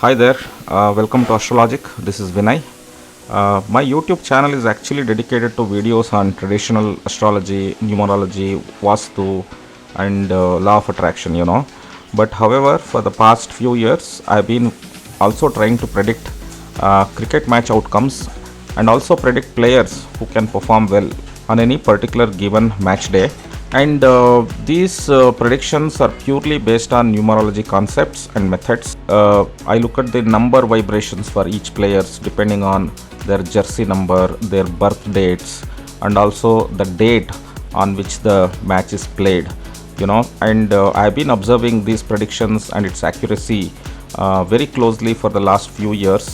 Hi there, welcome to Astrology. This is Vinay. My YouTube channel is actually dedicated to videos on traditional astrology, numerology, Vastu, and law of attraction. But however, for the past few years, I've been also trying to predict cricket match outcomes and also predict players who can perform well on any particular given match day. And these predictions are purely based on numerology concepts and methods. I look at the number vibrations for each players depending on their jersey number, their birth dates, and also the date on which the match is played. And I've been observing these predictions and its accuracy very closely for the last few years.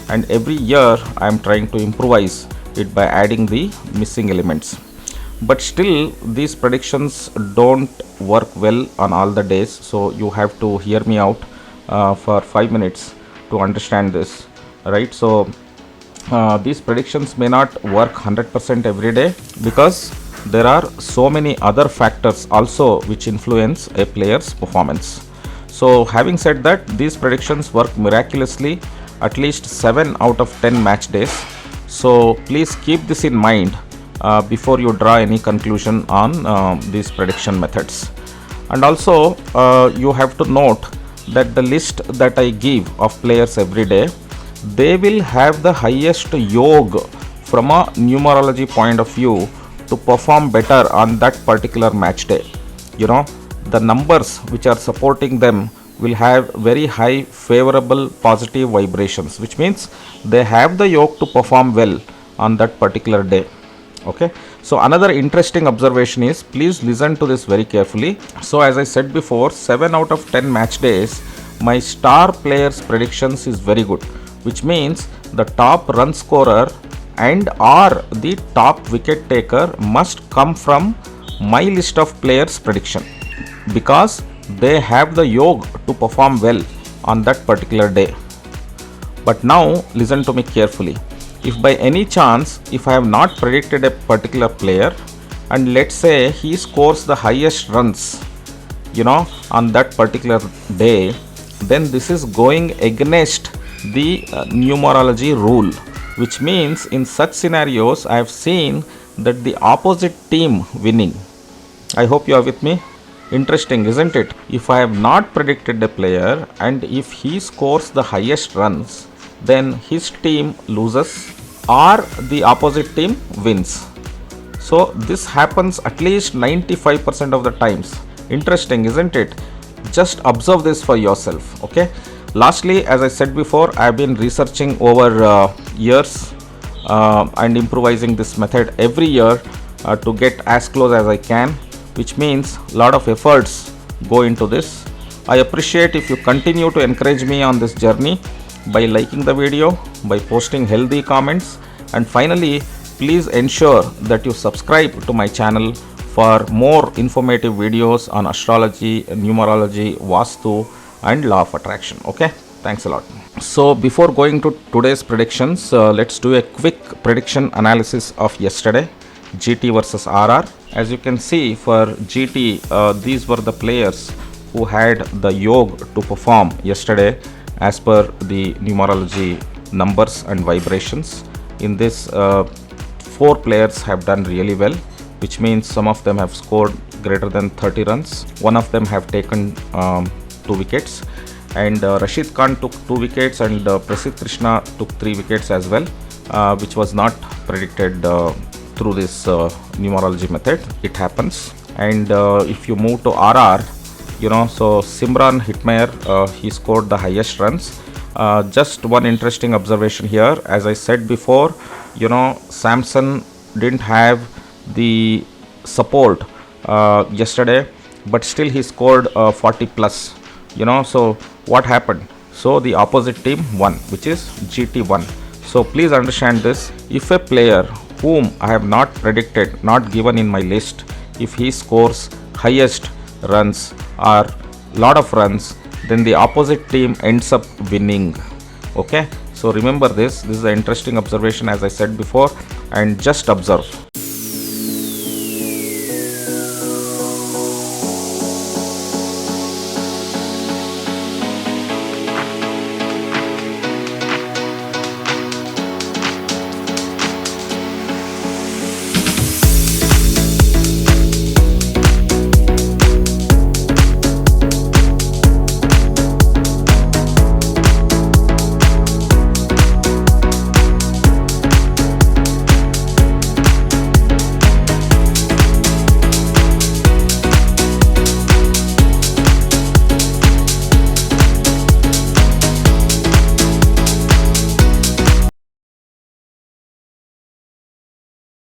And every year I'm trying to improvise it by adding the missing elements. But still these predictions don't work well on all the days, so you have to hear me out for 5 minutes to understand this, right? So these predictions may not work 100% every day because there are so many other factors also which influence a player's performance. So having said that, these predictions work miraculously at least 7 out of 10 match days. So please keep this in mind before you draw any conclusion on these prediction methods. And also you have to note that the list that I give of players every day, they will have the highest yoga from a numerology point of view to perform better on that particular match day. The numbers which are supporting them will have very high favorable positive vibrations, which means they have the yoga to perform well on that particular day. Okay, so another interesting observation is, please listen to this very carefully. So as I said before, 7 out of 10 match days my star players predictions is very good, which means the top run scorer and or the top wicket taker must come from my list of players prediction, because they have the yoga to perform well on that particular day. But now listen to me carefully. If by any chance, if I have not predicted a particular player and let's say he scores the highest runs, on that particular day, then this is going against the numerology rule, which means in such scenarios I have seen that the opposite team winning. I hope you are with me. Interesting, isn't it? If I have not predicted a player and if he scores the highest runs, then his team loses or the opposite team wins. So this happens at least 95% of the times. Interesting, isn't it? Just observe this for yourself. Okay. Lastly, as I said before, I have been researching over years and improvising this method every year to get as close as I can, which means a lot of efforts go into this. I appreciate if you continue to encourage me on this journey by liking the video, by posting healthy comments, and finally please ensure that you subscribe to my channel for more informative videos on astrology, numerology, Vastu, and law of attraction. Okay, thanks a lot. So before going to today's predictions, let's do a quick prediction analysis of yesterday, GT versus RR. As you can see, for GT, these were the players who had the yoga to perform yesterday as per the numerology numbers and vibrations. In this, 4 players have done really well, which means some of them have scored greater than 30 runs. One of them have taken 2 wickets, and Rashid Khan took 2 wickets and Prasidh Krishna took 3 wickets as well, which was not predicted through this numerology method. It happens. And if you move to RR, so Simran Hitmayer, he scored the highest runs. Just one interesting observation here, as I said before, Samson didn't have the support yesterday, but still he scored 40 plus. So what happened? So the opposite team won, which is GT won. So please understand this. If a player whom I have not predicted, not given in my list, if he scores highest runs or lot of runs, then the opposite team ends up winning. Okay, so remember this is an interesting observation, as I said before, and just observe.